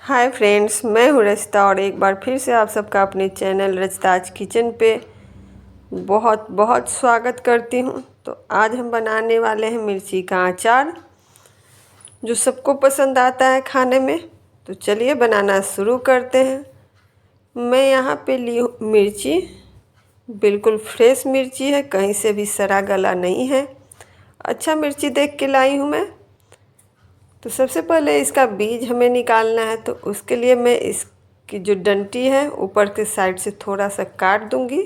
Hi friends, मैं हूँ रचिता और एक बार फिर से आप सबका अपने चैनल रचिताज किचन पे बहुत बहुत स्वागत करती हूँ। तो आज हम बनाने वाले हैं मिर्ची का अचार, जो सबको पसंद आता है खाने में। तो चलिए बनाना शुरू करते हैं। मैं यहाँ पे ली हूँ मिर्ची, बिल्कुल फ्रेश मिर्ची है, कहीं से भी सड़ा गला नहीं है। अच्छा मिर्ची देख के लाई हूँ मैं। तो सबसे पहले इसका बीज हमें निकालना है, तो उसके लिए मैं इसकी जो डंटी है ऊपर के साइड से थोड़ा सा काट दूंगी।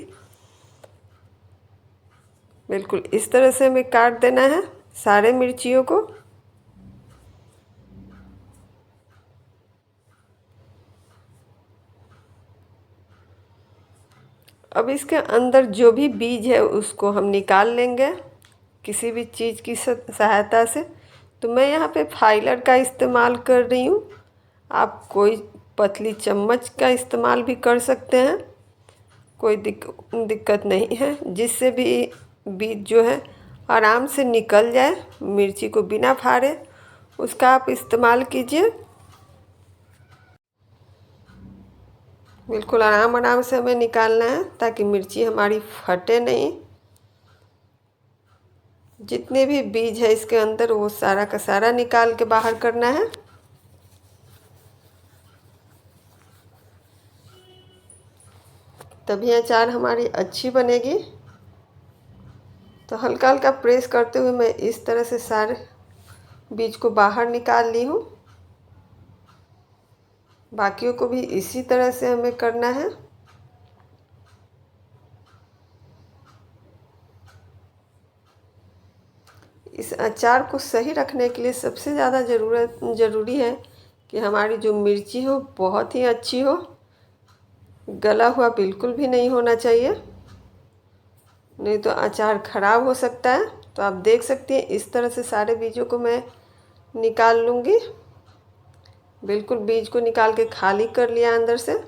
बिल्कुल इस तरह से हमें काट देना है सारे मिर्चियों को। अब इसके अंदर जो भी बीज है उसको हम निकाल लेंगे किसी भी चीज़ की सहायता से। तो मैं यहाँ पे फाइलर का इस्तेमाल कर रही हूँ। आप कोई पतली चम्मच का इस्तेमाल भी कर सकते हैं, कोई दिक्कत नहीं है। जिससे भी बीज जो है आराम से निकल जाए, मिर्ची को बिना फाड़े, उसका आप इस्तेमाल कीजिए। बिल्कुल आराम आराम से हमें निकालना है ताकि मिर्ची हमारी फटे नहीं। जितने भी बीज है इसके अंदर वो सारा का सारा निकाल के बाहर करना है। तभी अचार हमारी अच्छी बनेगी। तो हल्का हल्का प्रेस करते हुए मैं इस तरह से सारे बीज को बाहर निकाल ली हूँ। बाकियों को भी इसी तरह से हमें करना है। इस अचार को सही रखने के लिए सबसे ज़्यादा ज़रूरी है कि हमारी जो मिर्ची हो बहुत ही अच्छी हो, गला हुआ बिल्कुल भी नहीं होना चाहिए, नहीं तो अचार ख़राब हो सकता है। तो आप देख सकती हैं इस तरह से सारे बीजों को मैं निकाल लूँगी। बिल्कुल बीज को निकाल के खाली कर लिया अंदर से।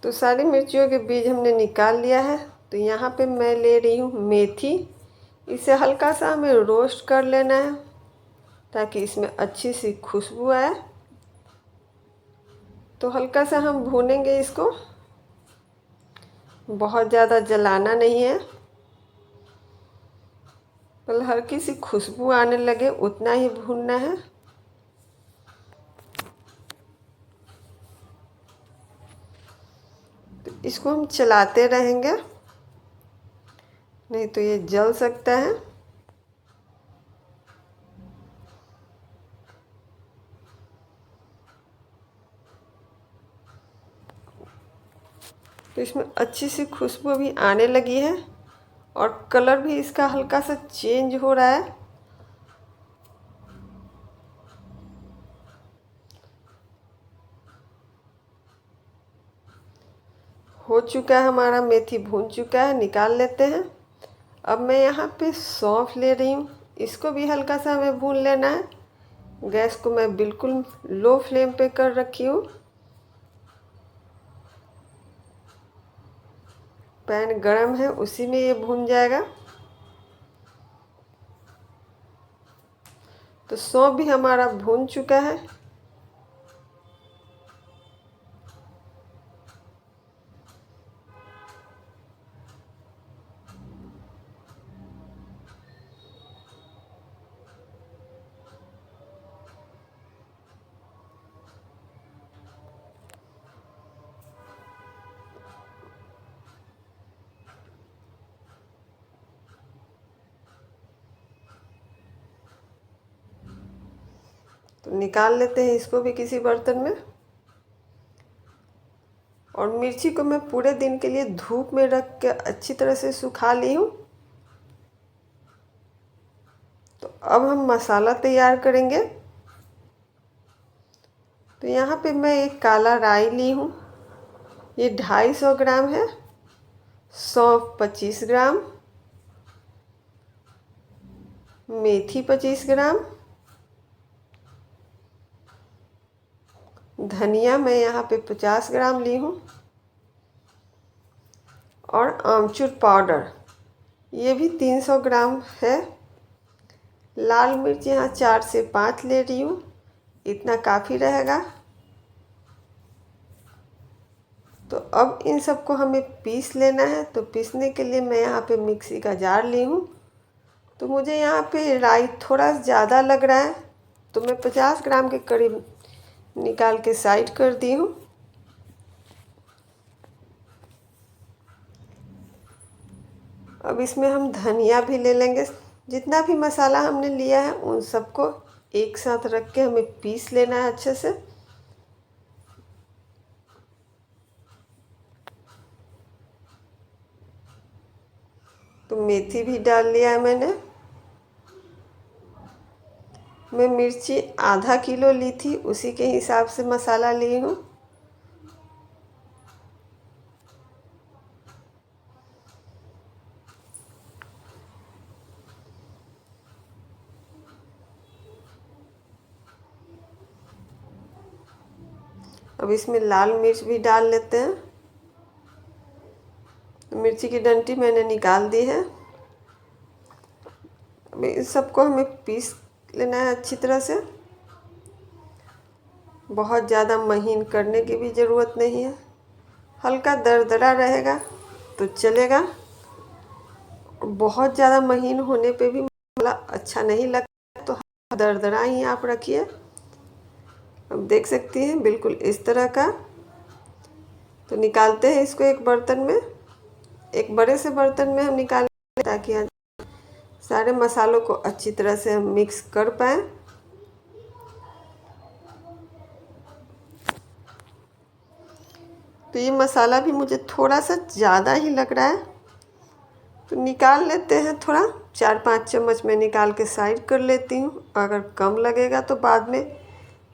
तो सारी मिर्चियों के बीज हमने निकाल लिया है। तो यहाँ पे मैं ले रही हूँ मेथी। इसे हल्का सा हमें रोस्ट कर लेना है ताकि इसमें अच्छी सी खुशबू आए। तो हल्का सा हम भूनेंगे इसको, बहुत ज़्यादा जलाना नहीं है। पहले हल्की सी खुशबू आने लगे उतना ही भूनना है। तो इसको हम चलाते रहेंगे, नहीं तो ये जल सकता है। तो इसमें अच्छी सी खुशबू भी आने लगी है और कलर भी इसका हल्का सा चेंज हो रहा है। हो चुका है हमारा, मेथी भून चुका है, निकाल लेते हैं। अब मैं यहाँ पे सौंफ ले रही हूँ, इसको भी हल्का सा हमें भून लेना है। गैस को मैं बिल्कुल लो फ्लेम पे कर रखी हूँ। पैन गरम है, उसी में ये भून जाएगा। तो सौंफ भी हमारा भून चुका है। तो निकाल लेते हैं इसको भी किसी बर्तन में। और मिर्ची को मैं पूरे दिन के लिए धूप में रख के अच्छी तरह से सुखा ली हूँ। तो अब हम मसाला तैयार करेंगे। तो यहाँ पे मैं एक काला राई ली हूँ, ये 250 ग्राम है। सौंफ 25 ग्राम, मेथी 25 ग्राम, धनिया मैं यहाँ पे 50 ग्राम ली हूँ और आमचूर पाउडर ये भी 300 ग्राम है। लाल मिर्च यहाँ 4 से 5 ले रही हूँ, इतना काफ़ी रहेगा। तो अब इन सबको हमें पीस लेना है। तो पीसने के लिए मैं यहाँ पे मिक्सी का जार ली हूँ। तो मुझे यहाँ पे राई थोड़ा ज़्यादा लग रहा है, तो मैं 50 ग्राम के करीब निकाल के साइड कर दी हूँ। अब इसमें हम धनिया भी ले लेंगे। जितना भी मसाला हमने लिया है उन सबको एक साथ रख के हमें पीस लेना है अच्छे से। तो मेथी भी डाल लिया है मैंने। मैं मिर्ची आधा किलो ली थी, उसी के हिसाब से मसाला ली हूँ। अब इसमें लाल मिर्च भी डाल लेते हैं। मिर्ची की डंठी मैंने निकाल दी है। अब इस सबको हमें पीस लेना है अच्छी तरह से। बहुत ज़्यादा महीन करने की भी ज़रूरत नहीं है, हल्का दरदरा रहेगा तो चलेगा। बहुत ज़्यादा महीन होने पे भी मसाला अच्छा नहीं लगता, तो दरदरा ही आप रखिए। अब देख सकती हैं बिल्कुल इस तरह का। तो निकालते हैं इसको एक बर्तन में, एक बड़े से बर्तन में हम निकालें ताकि सारे मसालों को अच्छी तरह से हम मिक्स कर पाएँ। तो ये मसाला भी मुझे थोड़ा सा ज़्यादा ही लग रहा है, तो निकाल लेते हैं। थोड़ा 4-5 चम्मच मैं निकाल के साइड कर लेती हूँ। अगर कम लगेगा तो बाद में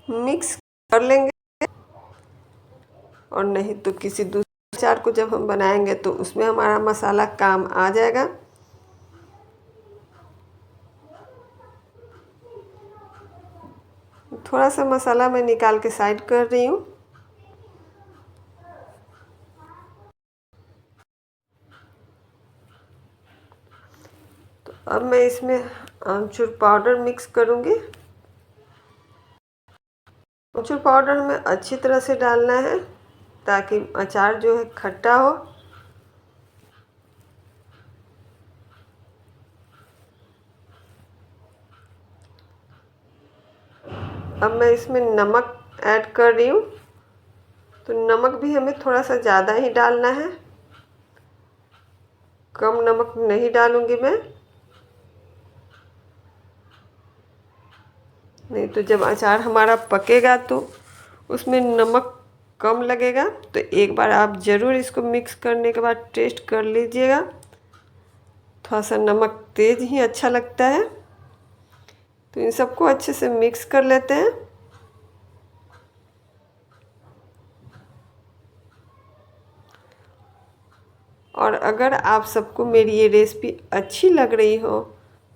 मिक्स कर लेंगे, और नहीं तो किसी दूसरे अचार को जब हम बनाएंगे तो उसमें हमारा मसाला काम आ जाएगा। थोड़ा सा मसाला मैं निकाल के साइड कर रही हूँ। तो अब मैं इसमें आमचूर पाउडर मिक्स करूँगी। आमचूर पाउडर हमें अच्छी तरह से डालना है ताकि अचार जो है खट्टा हो। अब मैं इसमें नमक ऐड कर रही हूँ। तो नमक भी हमें थोड़ा सा ज़्यादा ही डालना है, कम नमक नहीं डालूँगी मैं। नहीं तो जब अचार हमारा पकेगा तो उसमें नमक कम लगेगा। तो एक बार आप ज़रूर इसको मिक्स करने के बाद टेस्ट कर लीजिएगा। थोड़ा सा नमक तेज़ ही अच्छा लगता है। तो इन सबको अच्छे से मिक्स कर लेते हैं। और अगर आप सबको मेरी ये रेसिपी अच्छी लग रही हो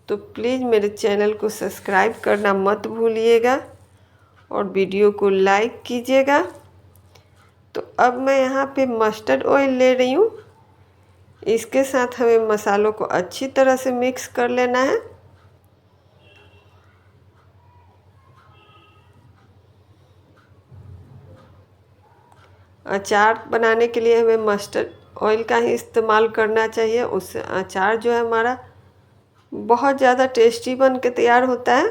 तो प्लीज़ मेरे चैनल को सब्सक्राइब करना मत भूलिएगा और वीडियो को लाइक कीजिएगा। तो अब मैं यहाँ पे मस्टर्ड ऑयल ले रही हूँ। इसके साथ हमें मसालों को अच्छी तरह से मिक्स कर लेना है। अचार बनाने के लिए हमें मस्टर्ड ऑयल का ही इस्तेमाल करना चाहिए। उससे अचार जो है हमारा बहुत ज़्यादा टेस्टी बन के तैयार होता है।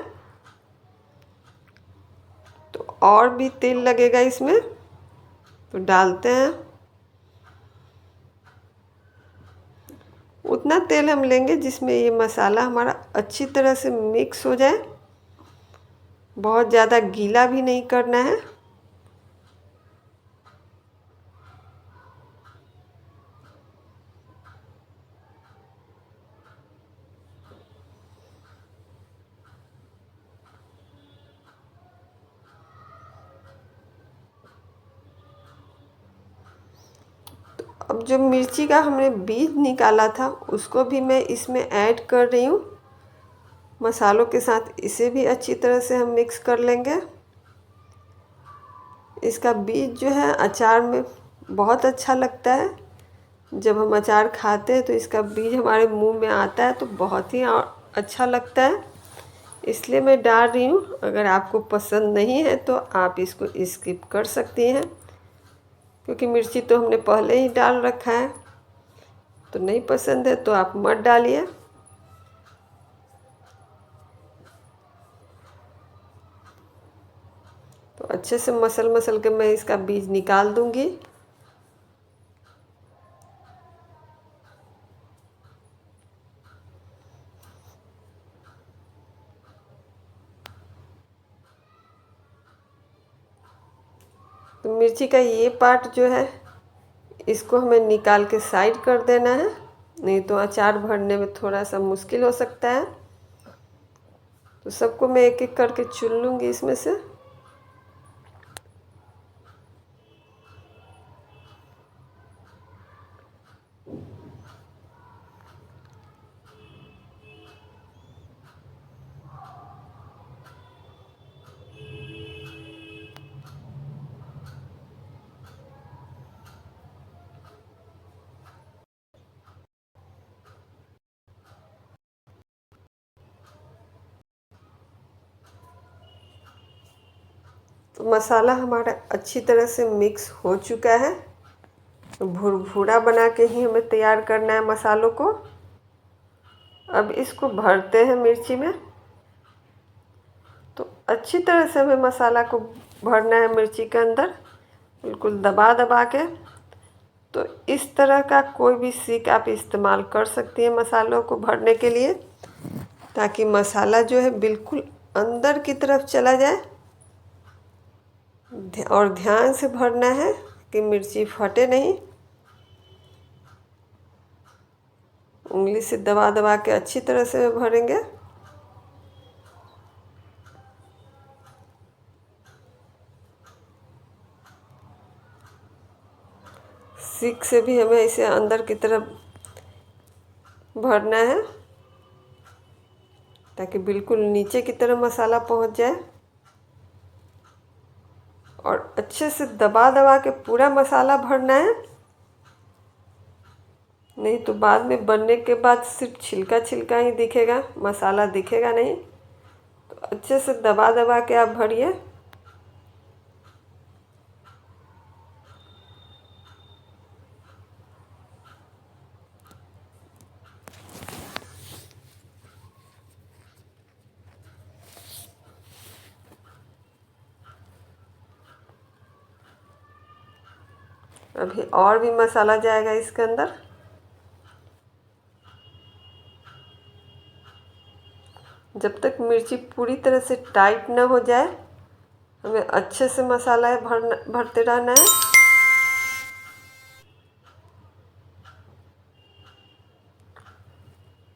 तो और भी तेल लगेगा इसमें, तो डालते हैं। उतना तेल हम लेंगे जिसमें ये मसाला हमारा अच्छी तरह से मिक्स हो जाए। बहुत ज़्यादा गीला भी नहीं करना है। अब जो मिर्ची का हमने बीज निकाला था उसको भी मैं इसमें ऐड कर रही हूँ मसालों के साथ। इसे भी अच्छी तरह से हम मिक्स कर लेंगे। इसका बीज जो है अचार में बहुत अच्छा लगता है। जब हम अचार खाते हैं तो इसका बीज हमारे मुंह में आता है तो बहुत ही अच्छा लगता है, इसलिए मैं डाल रही हूँ। अगर आपको पसंद नहीं है तो आप इसको स्किप कर सकती हैं, क्योंकि मिर्ची तो हमने पहले ही डाल रखा है। तो नहीं पसंद है तो आप मत डालिए। तो अच्छे से मसल के मैं इसका बीज निकाल दूंगी। तो मिर्ची का ये पार्ट जो है इसको हमें निकाल के साइड कर देना है, नहीं तो अचार भरने में थोड़ा सा मुश्किल हो सकता है। तो सबको मैं एक एक करके चुन लूँगी इसमें से। तो मसाला हमारा अच्छी तरह से मिक्स हो चुका है। तो भुरभुरा बना के ही हमें तैयार करना है मसालों को। अब इसको भरते हैं मिर्ची में। तो अच्छी तरह से हमें मसाला को भरना है मिर्ची के अंदर, बिल्कुल दबा दबा के। तो इस तरह का कोई भी सीख आप इस्तेमाल कर सकती हैं मसालों को भरने के लिए, ताकि मसाला जो है बिल्कुल अंदर की तरफ चला जाए। और ध्यान से भरना है कि मिर्ची फटे नहीं। उंगली से दबा दबा के अच्छी तरह से भरेंगे। सीख से भी हमें इसे अंदर की तरफ भरना है, ताकि बिल्कुल नीचे की तरफ मसाला पहुंच जाए। और अच्छे से दबा दबा के पूरा मसाला भरना है, नहीं तो बाद में बनने के बाद सिर्फ छिलका छिलका ही दिखेगा, मसाला दिखेगा नहीं। तो अच्छे से दबा दबा के आप भरिए। अभी और भी मसाला जाएगा इसके अंदर। जब तक मिर्ची पूरी तरह से टाइट ना हो जाए हमें अच्छे से मसाला भरते रहना है।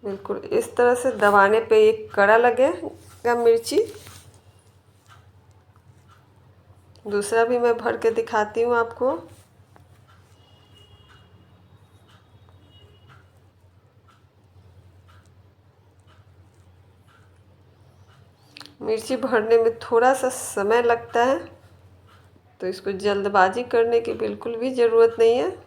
बिल्कुल इस तरह से दबाने पे एक कड़ा लगेगा मिर्ची। दूसरा भी मैं भर के दिखाती हूँ आपको। मिर्ची भरने में थोड़ा सा समय लगता है, तो इसको जल्दबाजी करने की बिल्कुल भी ज़रूरत नहीं है।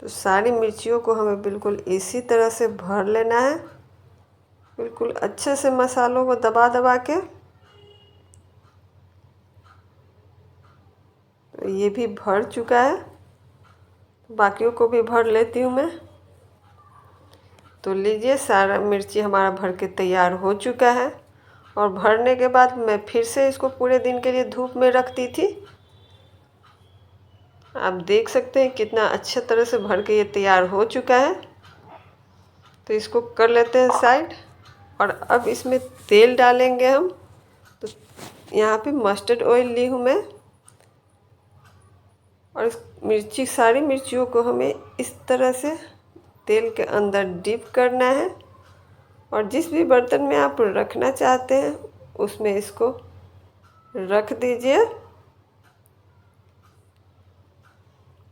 तो सारी मिर्चियों को हमें बिल्कुल इसी तरह से भर लेना है, बिल्कुल अच्छे से मसालों को दबा दबा के। तो ये भी भर चुका है, बाकियों को भी भर लेती हूँ मैं। तो लीजिए, सारा मिर्ची हमारा भर के तैयार हो चुका है। और भरने के बाद मैं फिर से इसको पूरे दिन के लिए धूप में रख दी थी। आप देख सकते हैं कितना अच्छा तरह से भर के ये तैयार हो चुका है। तो इसको कर लेते हैं साइड। और अब इसमें तेल डालेंगे हम। तो यहाँ पे मस्टर्ड ऑयल ली हूँ मैं। और इस सारी मिर्चियों को हमें इस तरह से तेल के अंदर डिप करना है। और जिस भी बर्तन में आप रखना चाहते हैं उसमें इसको रख दीजिए।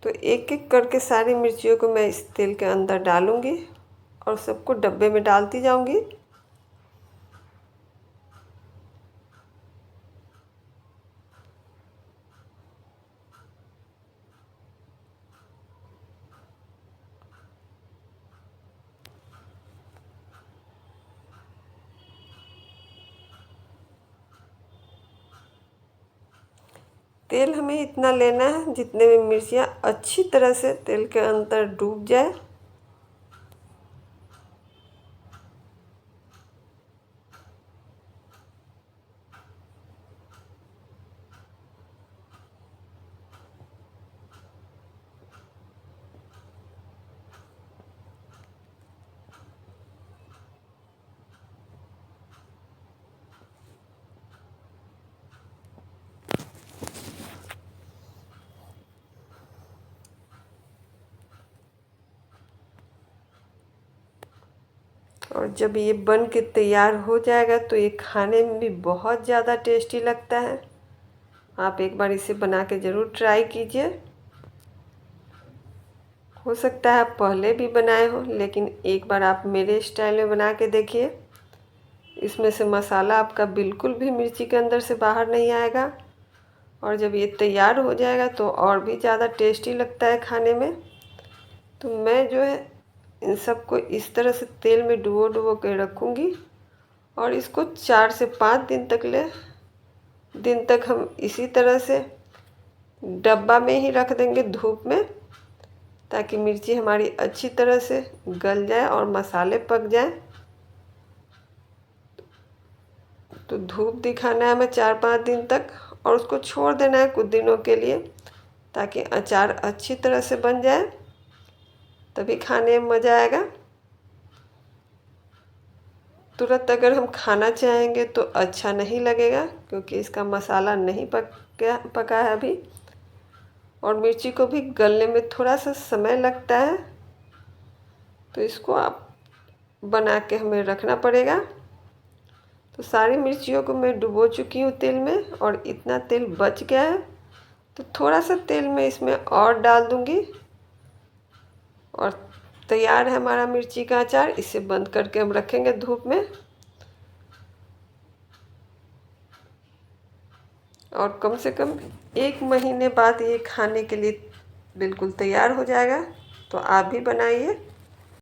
तो एक एक करके सारी मिर्चियों को मैं इस तेल के अंदर डालूंगी और सबको डब्बे में डालती जाऊंगी। तेल हमें इतना लेना है जितने में मिर्चियाँ अच्छी तरह से तेल के अंदर डूब जाए। और जब ये बन के तैयार हो जाएगा तो ये खाने में भी बहुत ज़्यादा टेस्टी लगता है। आप एक बार इसे बना के ज़रूर ट्राई कीजिए। हो सकता है आप पहले भी बनाए हो, लेकिन एक बार आप मेरे स्टाइल में बना के देखिए। इसमें से मसाला आपका बिल्कुल भी मिर्ची के अंदर से बाहर नहीं आएगा। और जब ये तैयार हो जाएगा तो और भी ज़्यादा टेस्टी लगता है खाने में। तो मैं जो है इन सबको इस तरह से तेल में डुबो के रखूँगी। और इसको 4 से 5 दिन तक हम इसी तरह से डब्बा में ही रख देंगे धूप में, ताकि मिर्ची हमारी अच्छी तरह से गल जाए और मसाले पक जाए। तो धूप दिखाना है हमें 4-5 दिन तक और उसको छोड़ देना है कुछ दिनों के लिए, ताकि अचार अच्छी तरह से बन जाए, तभी खाने में मज़ा आएगा। तुरंत अगर हम खाना चाहेंगे तो अच्छा नहीं लगेगा, क्योंकि इसका मसाला नहीं पका है अभी। और मिर्ची को भी गलने में थोड़ा सा समय लगता है। तो इसको आप बना के हमें रखना पड़ेगा। तो सारी मिर्चियों को मैं डुबो चुकी हूँ तेल में और इतना तेल बच गया है। तो थोड़ा सा तेल मैं इसमें और डाल दूँगी और तैयार है हमारा मिर्ची का अचार। इसे बंद करके हम रखेंगे धूप में। और कम से कम 1 महीने बाद ये खाने के लिए बिल्कुल तैयार हो जाएगा। तो आप भी बनाइए।